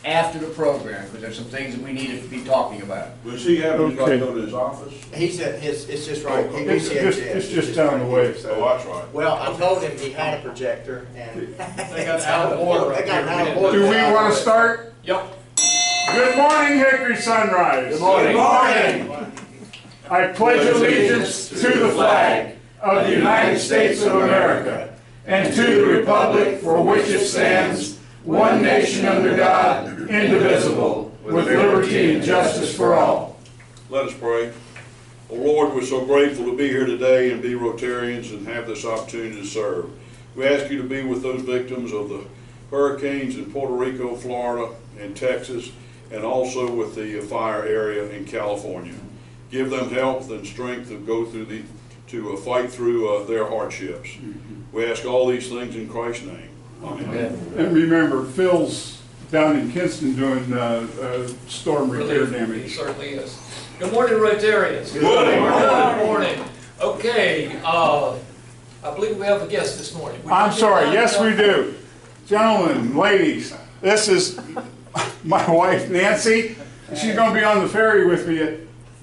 after the program, because there's some things that we need to be talking about. Was he having to go to his office? He said it's just right. It's just down the way. Oh, that's right. Well, I told him he had a projector and They got out of order. They got out of order. Do we want to start? Yep. Good morning, Hickory Sunrise. Good morning. Good morning. I pledge allegiance to the flag of the United States of America and to the republic for which it stands, one nation under God, indivisible, with liberty and justice for all. Let us pray. Oh Lord, we're so grateful to be here today and be Rotarians and have this opportunity to serve. We ask you to be with those victims of the hurricanes in Puerto Rico, Florida, and Texas, and also with the fire area in California. Give them health and strength to go through to fight through their hardships. We ask all these things in Christ's name. Amen. And remember, Phil's down in Kinston doing storm repair He damage. certainly is. Good morning, Rotarians. Good morning. Good morning. Okay, I believe we have a guest this morning. I'm sorry, yes we do. Gentlemen, ladies, this is my wife Nancy. She's going to be on the ferry with me at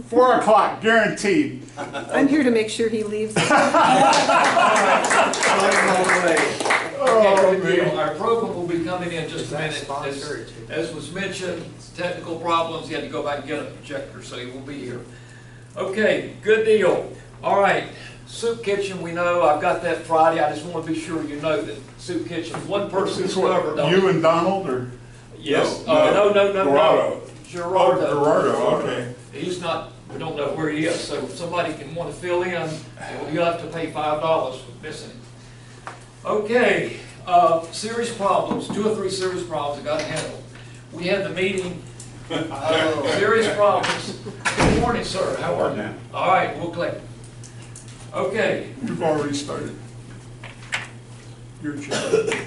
4 o'clock, guaranteed. I'm here to make sure he leaves. Okay, good deal. Our program will be coming in just a minute. As was mentioned, technical problems, he had to go back and get a projector, so he will be here. Okay, good deal. All right, Soup Kitchen, we know, I've got that Friday. I just want to be sure you know that Soup Kitchen, one person is covered. You and Donald, or? Yes. No. No. Gerardo. Gerardo, okay. He's not, we don't know where he is, so if somebody can want to fill in, you'll have to pay $5 for missing it. Okay, serious problems, 2 or 3 serious problems I got to handle. We had the meeting, serious problems. Good morning, sir, how are you? All right, we'll collect. Okay. You've already started. Your chair.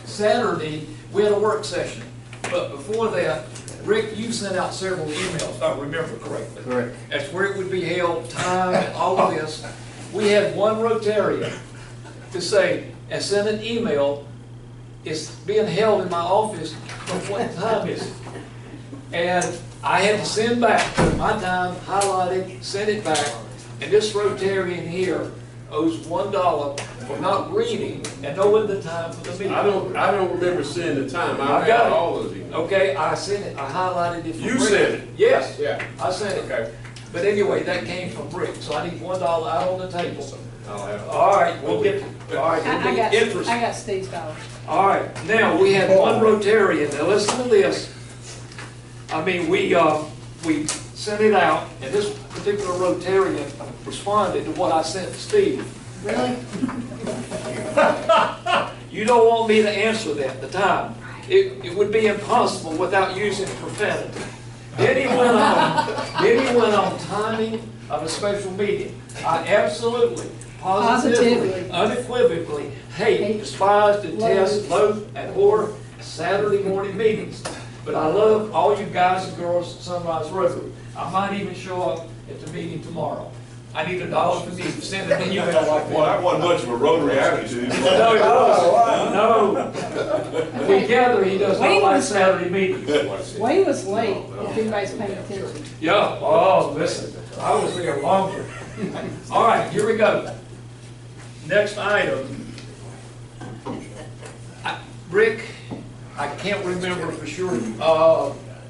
Saturday, we had a work session, but before that, Rick, you sent out several emails, if I remember correctly. Correct. That's where it would be held, time, and all of this. We had one Rotarian to say, and send an email, it's being held in my office, but what time is it? And I had to send back my time, highlighted, send it back, and this Rotarian here owes $1 for not reading and knowing the time for the meeting. I don't remember seeing the time. I've got it. all those emails. Okay, I sent it, I highlighted it. You sent it? Yes. Yeah. I sent it. Okay. But anyway, that came from Rick, so I need $1 out on the table. I'll have it. All right, we'll get, all right, I we'll got get interesting. I got Steve's dollar. All right, now, we had one Rotarian, now listen to this. I mean, we sent it out, and this particular Rotarian responded to what I sent to Steve. Really? You don't want me to answer that at the time. It would be impossible without using profanity. Then he went on timing of a special meeting. I absolutely, positively, unequivocally hate, despise, detest, loathe, and abhor Saturday morning meetings. But I love all you guys and girls at Sunrise Rotary. I might even show up at the meeting tomorrow. I need $1 for me to send an email like that. Well, that wasn't much of a Rotary attitude. No, it was. No. Together, he does not like Saturday meetings. Wayne was late, if anybody's paying attention. Yeah, oh, listen, I was there longer. All right, here we go. Next item. Rick, I can't remember for sure.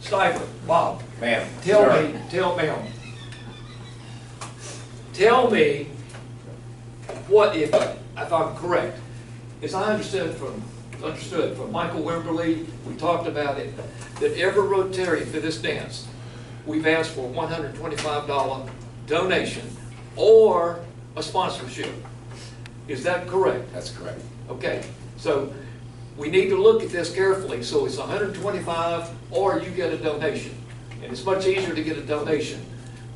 Stiver, Bob. Ma'am. Tell me what, if I'm correct, as I understood from Michael Wimberly, we talked about it, that every Rotarian for this dance, we've asked for a $125 donation or a sponsorship. Is that correct? That's correct. Okay, so we need to look at this carefully. So it's $125 or you get a donation. And it's much easier to get a donation.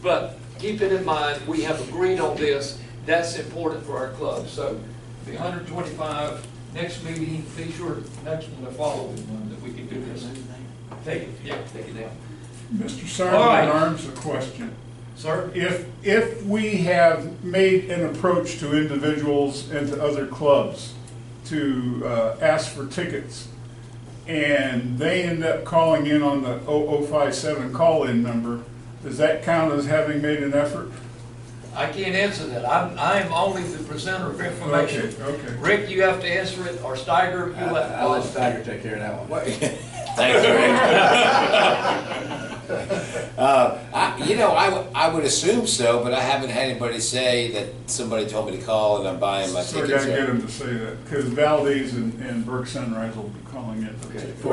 But keep it in mind, we have agreed on this. That's important for our club. So the 125, next meeting, be sure next one, the following one, that we can do this. Take it down. Mr. Sergeant All right. at Arms, a question. Sir? If we have made an approach to individuals and to other clubs, to ask for tickets, and they end up calling in on the 0057 call-in number, does that count as having made an effort? I can't answer that. I am only the presenter of information. Okay. Rick, you have to answer it, or Steiger, you let. I'll let Steiger take care of that one. Thank you, Rick. I would assume so, but I haven't had anybody say that somebody told me to call and I'm buying my So I tickets. gotta get them to say that, because Valdez and Burke Sunrise will be calling in. For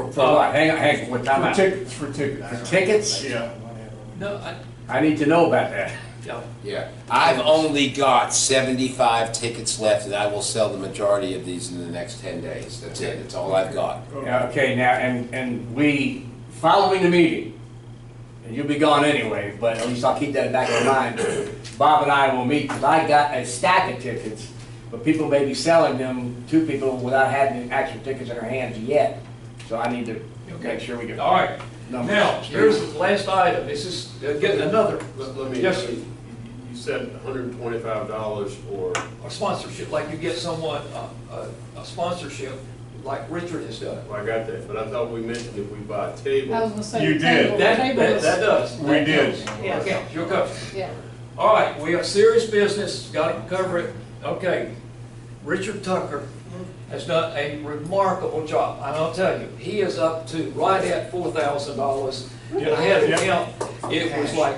what? Hang on, what time For out? tickets, for tickets. For tickets? Yeah. No, I need to know about that. yeah. Yeah, I've only got 75 tickets left, and I will sell the majority of these in the next 10 days. That's it. That's all I've got. Okay, now, and we, following the meeting, and you'll be gone anyway, but at least I'll keep that in the back of my mind. Bob and I will meet, because I got a stack of tickets, but people may be selling them to people without having the actual tickets in their hands yet. So I need to make sure we get. All right. numbers Now, straight. here's the last item. This is, get another, Let me, yes, sir. you said $125 or, A sponsorship, like you get someone, a sponsorship, like Richard has done. well, I got that, but I thought we mentioned if we buy a I was table. gonna say. You the did. table- That, the table that is- does. We That did. counts. Yeah. That counts. You're covered. Yeah. All right, we have serious business, got to cover it. Okay, Richard Tucker has done a remarkable job. I'll tell you, he is up to right at $4,000. And I had to count, it was like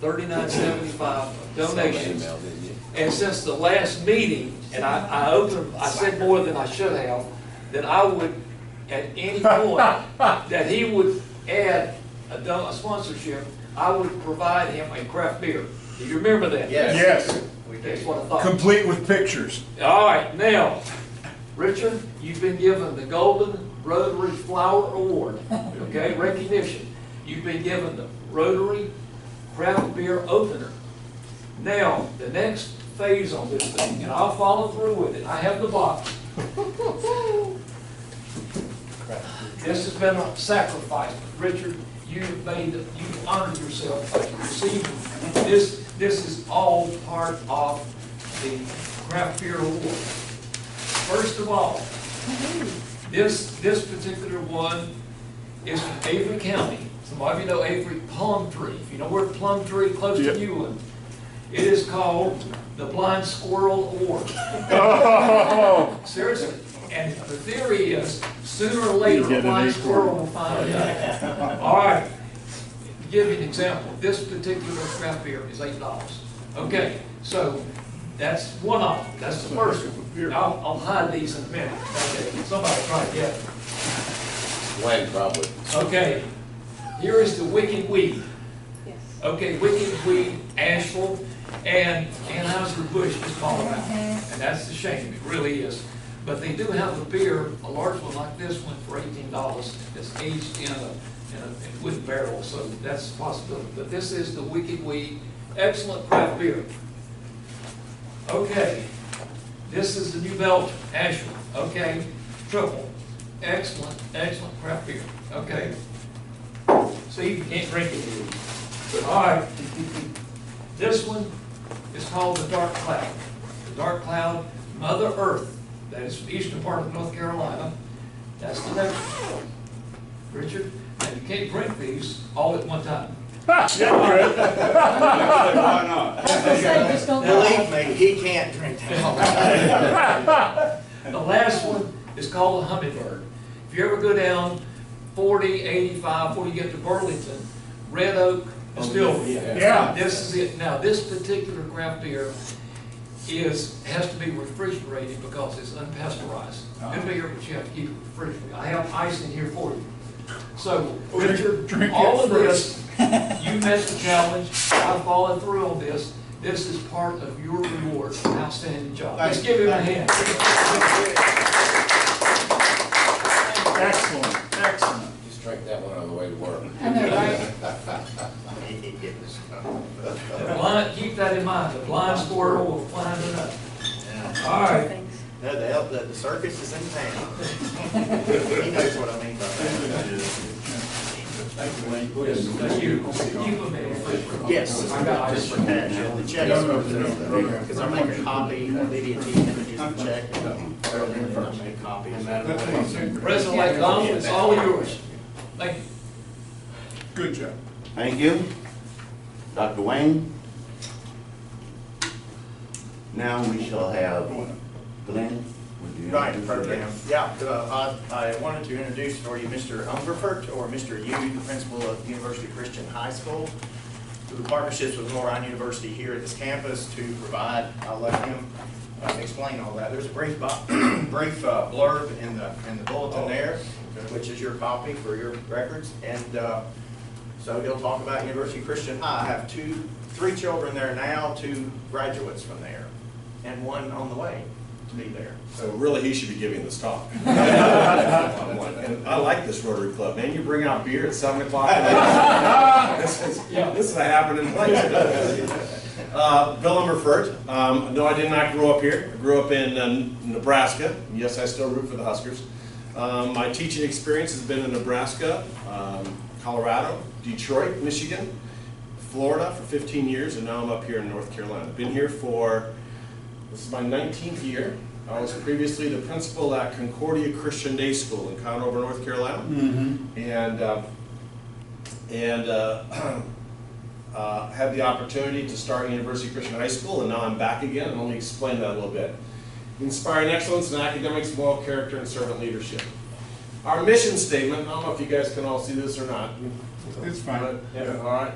39.75 donations. Email, didn't you? And since the last meeting, and I opened, I said more than I should have, that I would, at any point, that he would add a sponsorship, I would provide him a craft beer. Do you remember that? Yes. Yes, That's what I thought. complete with pictures. All right, now, Richard, you've been given the Golden Rotary Flower Award, okay, recognition. You've been given the Rotary Craft Beer Opener. Now, the next phase on this thing, and I'll follow through with it, I have the box. This has been a sacrifice, Richard, you've honored yourself by receiving this. This is all part of the Craft Beer Award. First of all, this particular one is from Avery County. Some of you know Avery Plum Tree. If you know where Plum Tree, close Yep. to you, it is called the Blind Squirrel Award. Oh, Seriously. And the theory is, sooner or later, a blind squirrel will find it out. All right. To give you an example, this particular craft beer is $8. Okay, so that's one of them. That's the first one. I'll hide these in a minute. Okay, somebody try to get it. Glenn, probably. Okay, here is the Wicked Weed. Yes. Okay, Wicked Weed, Asheville, and Anheuser-Busch is calling out. And that's a shame, it really is. But they do have a beer, a large one like this one, for $18. It's aged in a wood barrel, so that's a possibility. But this is the Wicked Weed, excellent craft beer. Okay, this is the New Belgium, Asheville, okay, triple, excellent craft beer, okay. See, you can't drink it. All right, this one is called the Dark Cloud. The Dark Cloud, Mother Earth, that is the eastern part of North Carolina. That's the next one. Richard, and you can't drink these all at one time. Why not? I was gonna say, just don't. Believe me, he can't drink that. The last one is called a hummingbird. If you ever go down 40, 85, before you get to Burlington, Red Oak Distillery. Yeah. This is it. Now, this particular craft beer has to be refrigerated because it's unpasteurized. Good beer, but you have to keep it refrigerated. I have ice in here for you. So, Richard, drink all it of this, you met the challenge, I've followed through on this. This is part of your reward. Outstanding job. Let's give him a hand. excellent, excellent. Just drank that one on the way to work. I know, right? The blind, keep that in mind, the blind squirrel will find it up. All right. No, the circus is in town. He knows what I mean by that. Thank you. Keep them in. Yes, just for cash, the check, because I make a copy, immediately images of the check, and I make copies. President Long, it's all yours. Thank you. Good job. Thank you. Dr. Wayne. Now we shall have Glenn. Would you Right, introduce program. yourself? Yeah, I wanted to introduce for you Mr. Unverfehrt, or Mr. Yu, the principal of University Christian High School, through partnerships with Lenore Ryan University here at this campus to provide, I'll let him explain all that. There's a brief blurb in the bulletin there, which is your copy for your records, and so he'll talk about University Christian High. I have three children there now, 2 graduates from there, and 1 on the way to be there. So really, he should be giving this talk. And I like this Rotary Club, man. You bring out beer at 7 o'clock. This is a happening place. Bill Unverfehrt. No, I did not grow up here. I grew up in Nebraska. Yes, I still root for the Huskers. My teaching experience has been in Nebraska, Colorado, Detroit, Michigan, Florida for 15 years, and now I'm up here in North Carolina. I've been here this is my 19th year. I was previously the principal at Concordia Christian Day School in Conover, North Carolina, and had the opportunity to start University Christian High School, and now I'm back again, and let me explain that a little bit. Inspiring excellence in academics, moral character, and servant leadership. Our mission statement, I don't know if you guys can all see this or not. It's fine. Yeah, all right.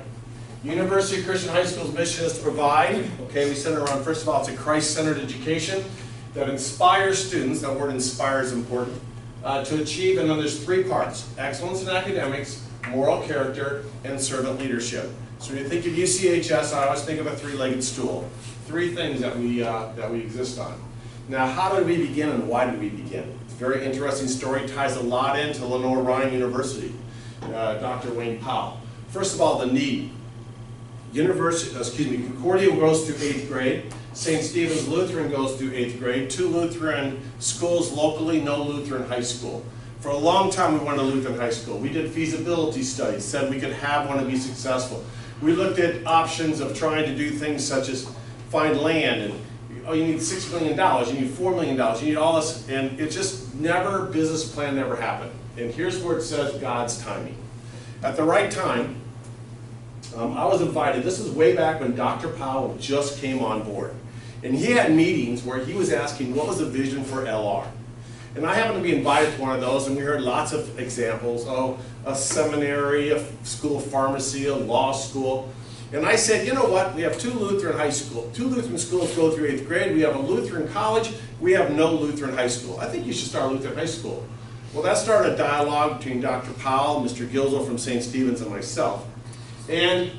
University Christian High School's mission is to provide, okay, we center around, first of all, it's a Christ-centered education that inspires students, that word inspire is important, to achieve, and then there's 3 parts: excellence in academics, moral character, and servant leadership. So when you think of UCHS, I always think of a 3-legged stool. 3 things that we exist on. Now, how did we begin and why did we begin? It's a very interesting story, ties a lot into Lenore Ryan University, Dr. Wayne Powell. First of all, the need. Concordia goes through 8th grade. St. Stephen's Lutheran goes through 8th grade. 2 Lutheran schools locally, no Lutheran high school. For a long time we wanted a Lutheran high school. We did feasibility studies, said we could have one and be successful. We looked at options of trying to do things such as find land, and oh, you need $6 million, you need $4 million, you need all this, and it just never, business plan never happened. And here's where it says God's timing. At the right time, I was invited. This is way back when Dr. Powell just came on board. And he had meetings where he was asking what was the vision for LR. And I happened to be invited to one of those, and we heard lots of examples. Oh, a seminary, a school of pharmacy, a law school. And I said, you know what? We have 2 Lutheran high school. 2 Lutheran schools go through 8th grade. We have a Lutheran college. We have no Lutheran high school. I think you should start a Lutheran high school. Well, that started a dialogue between Dr. Powell, Mr. Gilzo from St. Stephen's, and myself. And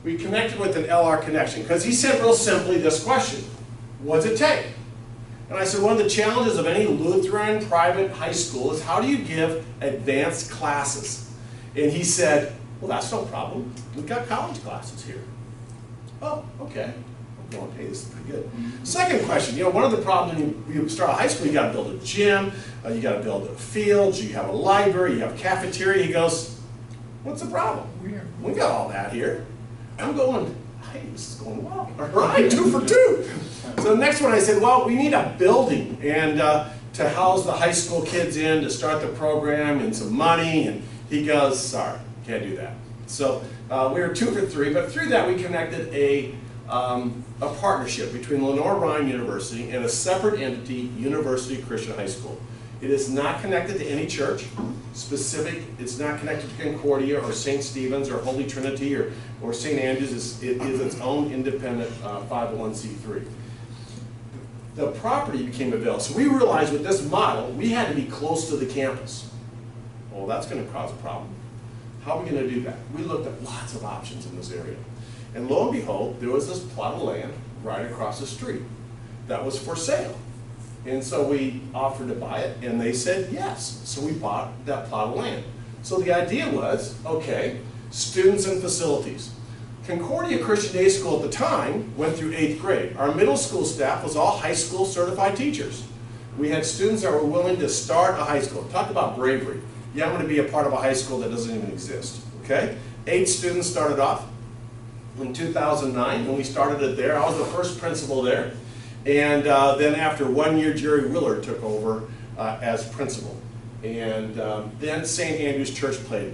we connected with an LR connection, because he said real simply this question: what does it take? And I said, one of the challenges of any Lutheran private high school is how do you give advanced classes? And he said, well, that's no problem. We've got college classes here. Oh, okay. I'm going, hey, this is pretty good. Second question, one of the problems when you start a high school, you got to build a gym, you got to build a field, you have a library, you have a cafeteria. He goes, what's the problem? We got all that here. I'm going, hey, this is going well. All right, 2 for 2. So the next one I said, well, we need a building and to house the high school kids in, to start the program, and some money. And he goes, sorry, can't do that. So we were 2 for 3, but through that we connected a partnership between Lenore Ryan University and a separate entity, University Christian High School. It is not connected to any church specific. It's not connected to Concordia or St. Stephen's or Holy Trinity or St. Andrew's. It is its own independent 501c3. The property became available. So we realized with this model, we had to be close to the campus. Well, that's going to cause a problem. How are we going to do that? We looked at lots of options in this area. And lo and behold, there was this plot of land right across the street that was for sale. And so we offered to buy it, and they said yes. So we bought that plot of land. So the idea was, okay, students and facilities. Concordia Christian Day School at the time went through 8th grade. Our middle school staff was all high school certified teachers. We had students that were willing to start a high school. Talk about bravery. yet I'm going to be a part of a high school that doesn't even exist, okay? 8 students started off in 2009, when we started it there. I was the first principal there. And then after 1 year, Jerry Willard took over as principal. And then St. Andrew's Church played.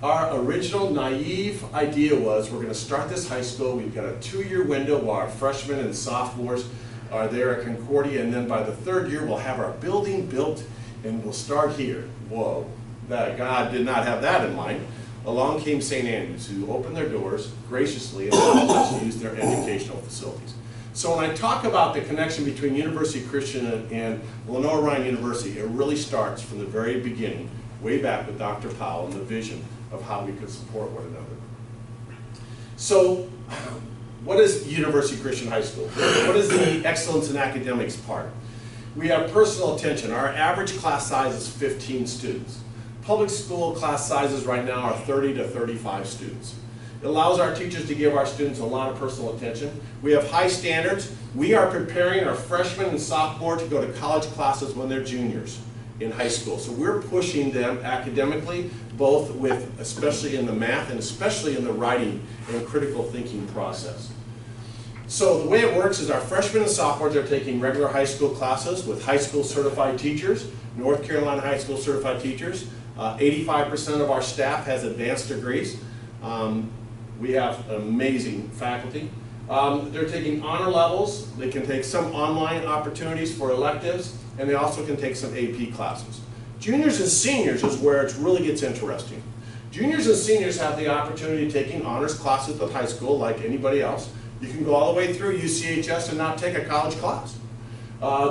Our original naive idea was we're going to start this high school. We've got a 2-year window while our freshmen and sophomores are there at Concordia, and then by the 3rd year we'll have our building built and we'll start here. Whoa, that God did not have that in mind. Along came St. Andrews, who opened their doors graciously and allowed us to use their educational facilities. So when I talk about the connection between University Christian and Lenore Ryan University, it really starts from the very beginning, way back with Dr. Powell and the vision of how we could support one another. So, what is University Christian High School? What is the excellence in academics part? We have personal attention. Our average class size is 15 students. Public school class sizes right now are 30 to 35 students. It allows our teachers to give our students a lot of personal attention. We have high standards. We are preparing our freshmen and sophomores to go to college classes when they're juniors in high school. So we're pushing them academically, both with, especially in the math and especially in the writing and critical thinking process. So the way it works is our freshmen and sophomores are taking regular high school classes with high school certified teachers, North Carolina high school certified teachers. 85% of our staff has advanced degrees. We have amazing faculty. They're taking honor levels. They can take some online opportunities for electives, and they also can take some AP classes. Juniors and seniors is where it really gets interesting. Juniors and seniors have the opportunity of taking honors classes at high school like anybody else. You can go all the way through UCHS and not take a college class.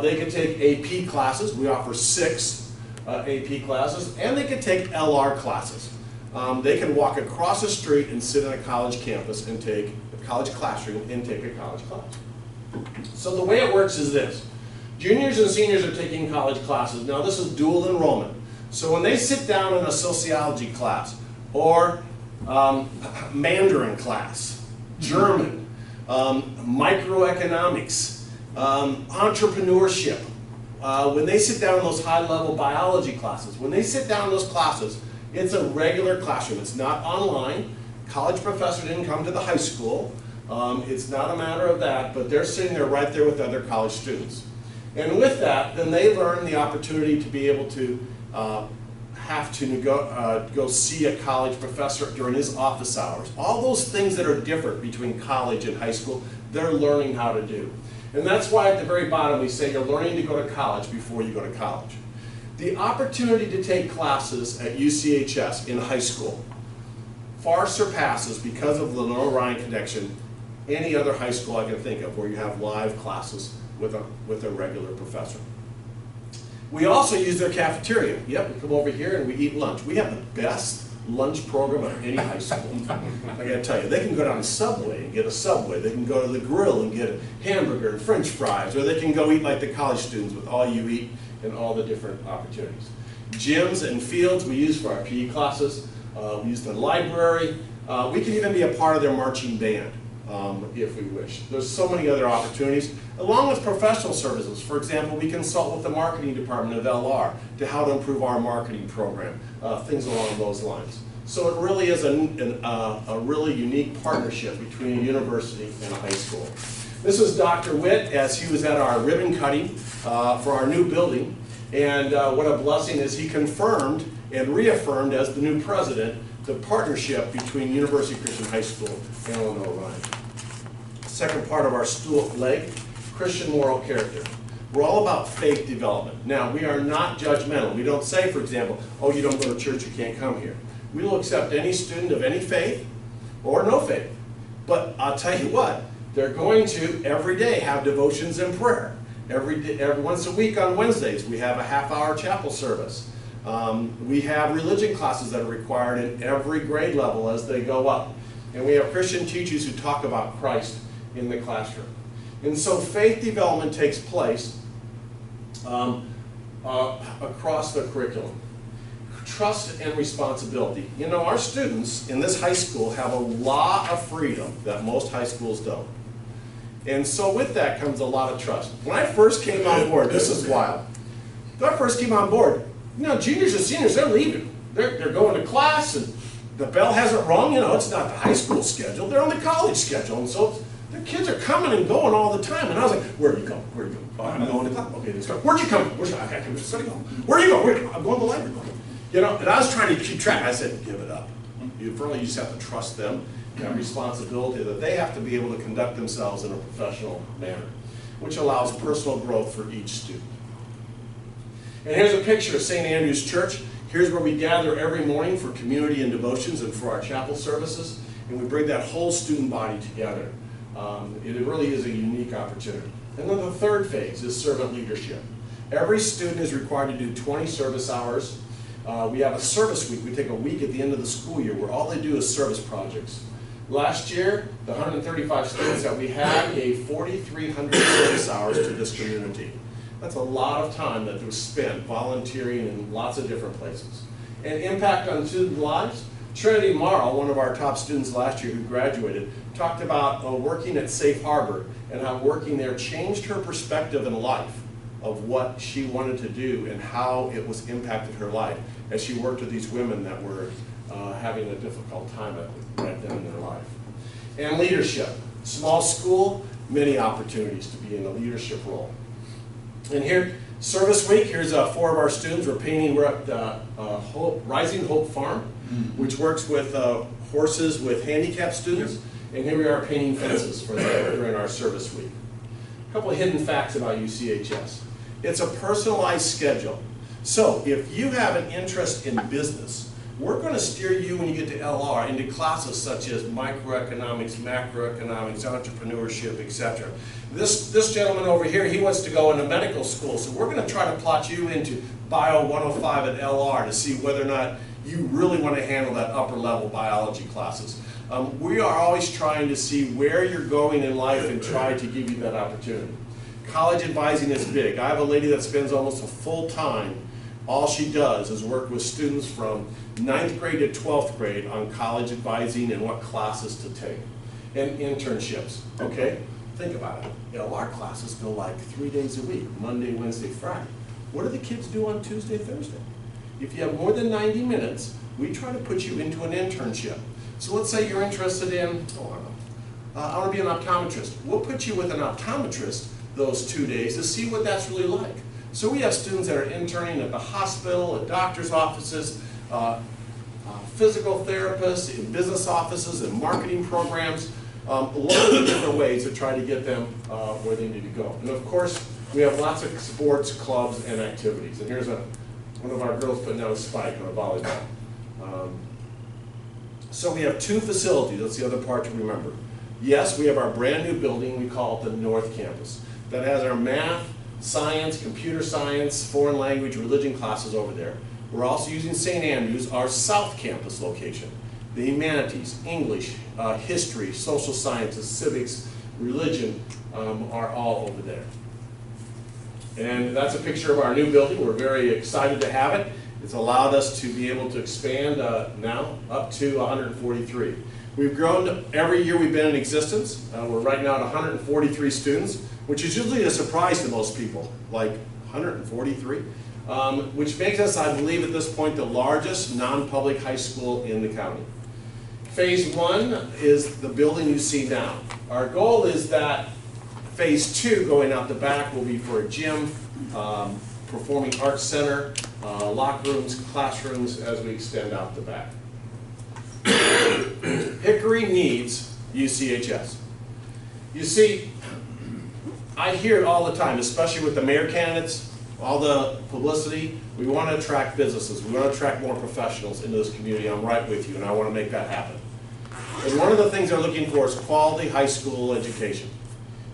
They can take AP classes. We offer 6 AP classes, and they can take LR classes. They can walk across the street and sit in a college campus and take a college classroom and take a college class. So the way it works is this. Juniors and seniors are taking college classes. Now this is dual enrollment. So when they sit down in a sociology class or Mandarin class, German, microeconomics, entrepreneurship, when they sit down in those high-level biology classes, when they sit down in those classes, it's a regular classroom. It's not online. College professor didn't come to the high school. It's not a matter of that, but they're sitting there right there with other college students. And with that, then they learn the opportunity to be able to have to go see a college professor during his office hours. All those things that are different between college and high school, they're learning how to do. And that's why at the very bottom we say you're learning to go to college before you go to college. The opportunity to take classes at UCHS in high school far surpasses, because of the Lenore Ryan connection, any other high school I can think of where you have live classes with a regular professor. We also use their cafeteria. Yep, we come over here and we eat lunch. We have the best lunch program of any high school. I gotta tell you, they can go down to Subway and get a Subway. They can go to the grill and get a hamburger and French fries, or they can go eat like the college students with all you eat and all the different opportunities. Gyms and fields we use for our PE classes. We use the library. We can even be a part of their marching band if we wish. There's so many other opportunities, along with professional services. For example, we consult with the marketing department of LR to how to improve our marketing program, things along those lines. So it really is a really unique partnership between a university and a high school. This is Dr. Witt as he was at our ribbon cutting for our new building. And what a blessing is he confirmed and reaffirmed as the new president the partnership between University Christian High School and Lenore Ryan. Second part of our stool leg, Christian moral character. We're all about faith development. Now, we are not judgmental. We don't say, for example, oh, you don't go to church, you can't come here. We will accept any student of any faith or no faith. But I'll tell you what, they're going to every day have devotions and prayer. Every once a week on Wednesdays, we have a half-hour chapel service. We have religion classes that are required in every grade level as they go up. And we have Christian teachers who talk about Christ in the classroom. And so faith development takes place across the curriculum. Trust and responsibility. You know, our students in this high school have a lot of freedom that most high schools don't. And so with that comes a lot of trust. When I first came on board, this is wild. When I first came on board, you know, juniors and seniors, they're leaving. they're going to class and the bell hasn't rung, you know, it's not the high school schedule, they're on the college schedule. And so the kids are coming and going all the time. And I was like, where are you going? Where are you going? Oh, I'm going to class. Okay, let's go. Where'd you come? I got to study hall. Where are you going? I'm going to the library. You know, and I was trying to keep track. I said, give it up. You just have to trust them, have responsibility that they have to be able to conduct themselves in a professional manner, which allows personal growth for each student. And here's a picture of St. Andrew's Church. Here's where we gather every morning for community and devotions and for our chapel services, and we bring that whole student body together. It really is a unique opportunity. And then the third phase is servant leadership. Every student is required to do 20 service hours. We have a service week. We take a week at the end of the school year where all they do is service projects. Last year, the 135 students that we had gave 4,300 service hours to this community. That's a lot of time that was spent volunteering in lots of different places. And impact on student lives? Trinity Marl, one of our top students last year who graduated, talked about working at Safe Harbor and how working there changed her perspective in life of what she wanted to do and how it was impacted her life as she worked with these women that were having a difficult time right then in their life. And leadership. Small school, many opportunities to be in a leadership role. And here, Service Week, here's 4 of our students. We're at Rising Hope Farm, which works with horses with handicapped students. And here we are painting fences for them during our Service Week. A couple of hidden facts about UCHS. It's a personalized schedule. So if you have an interest in business, we're going to steer you when you get to LR into classes such as microeconomics, macroeconomics, entrepreneurship, etc. This gentleman over here, he wants to go into medical school, so we're going to try to plot you into Bio 105 at LR to see whether or not you really want to handle that upper level biology classes. We are always trying to see where you're going in life and try to give you that opportunity. College advising is big. I have a lady that spends almost a full time. All she does is work with students from 9th grade to 12th grade on college advising and what classes to take. And internships, okay? Think about it. LR classes go like 3 days a week, Monday, Wednesday, Friday. What do the kids do on Tuesday, Thursday? If you have more than 90 minutes, we try to put you into an internship. So let's say you're interested in, I want to be an optometrist. We'll put you with an optometrist those 2 days to see what that's really like. So we have students that are interning at the hospital, at doctor's offices, physical therapists, in business offices, and marketing programs, a lot of different ways to try to get them where they need to go. And of course, we have lots of sports, clubs, and activities. And here's one of our girls putting out a spike on a volleyball. So we have 2 facilities. That's the other part to remember. Yes, we have our brand new building. We call it the North Campus. That has our math, science, computer science, foreign language, religion classes over there. We're also using St. Andrews, our South Campus location. The humanities, English, history, social sciences, civics, religion are all over there. And that's a picture of our new building. We're very excited to have it. It's allowed us to be able to expand now up to 143. We've grown every year we've been in existence. We're right now at 143 students, which is usually a surprise to most people, like 143, which makes us, I believe at this point, the largest non-public high school in the county. Phase 1 is the building you see now. Our goal is that Phase 2, going out the back, will be for a gym, performing arts center, locker rooms, classrooms, as we extend out the back. Hickory needs UCHS. You see, I hear it all the time, especially with the mayor candidates, all the publicity. We want to attract businesses. We want to attract more professionals into this community. I'm right with you, and I want to make that happen. And one of the things they're looking for is quality high school education.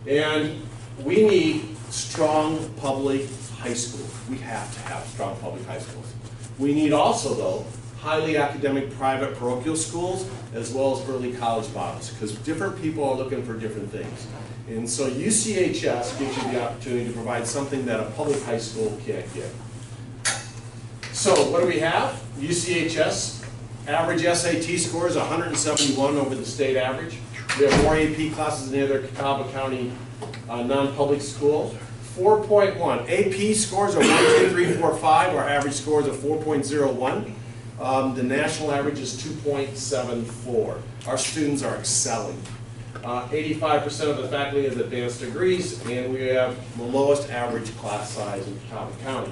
And we need strong public high schools. We have to have strong public high schools. We need also, though, highly academic private parochial schools as well as early college bodies, because different people are looking for different things. And so UCHS gives you the opportunity to provide something that a public high school can't give. So what do we have? UCHS, average SAT score is 171 over the state average. We have more AP classes than any other Catawba County non-public school. 4.1. AP scores are 1, 2, 3, 4, 5. Our average scores are 4.01. The national average is 2.74. Our students are excelling. 85% of the faculty has advanced degrees, and we have the lowest average class size in Catawba County.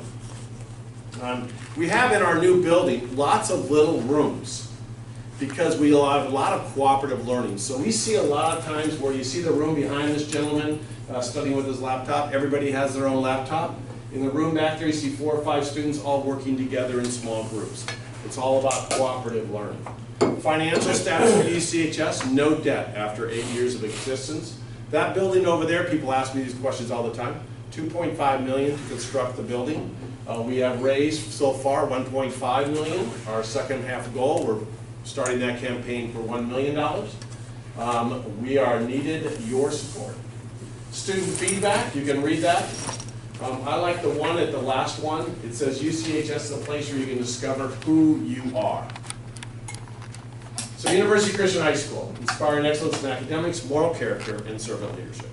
We have in our new building lots of little rooms because we have a lot of cooperative learning. So we see a lot of times where you see the room behind this gentleman studying with his laptop. Everybody has their own laptop. In the room back there, you see 4 or 5 students all working together in small groups. It's all about cooperative learning. Financial status for UCHS, no debt after 8 years of existence. That building over there, people ask me these questions all the time. $2.5 million to construct the building. We have raised so far $1.5 million. Our second half goal, we're starting that campaign for $1 million. We are needed your support. Student feedback, you can read that. I like the one at the last one. It says UCHS is a place where you can discover who you are. So University Christian High School, inspiring excellence in academics, moral character, and servant leadership.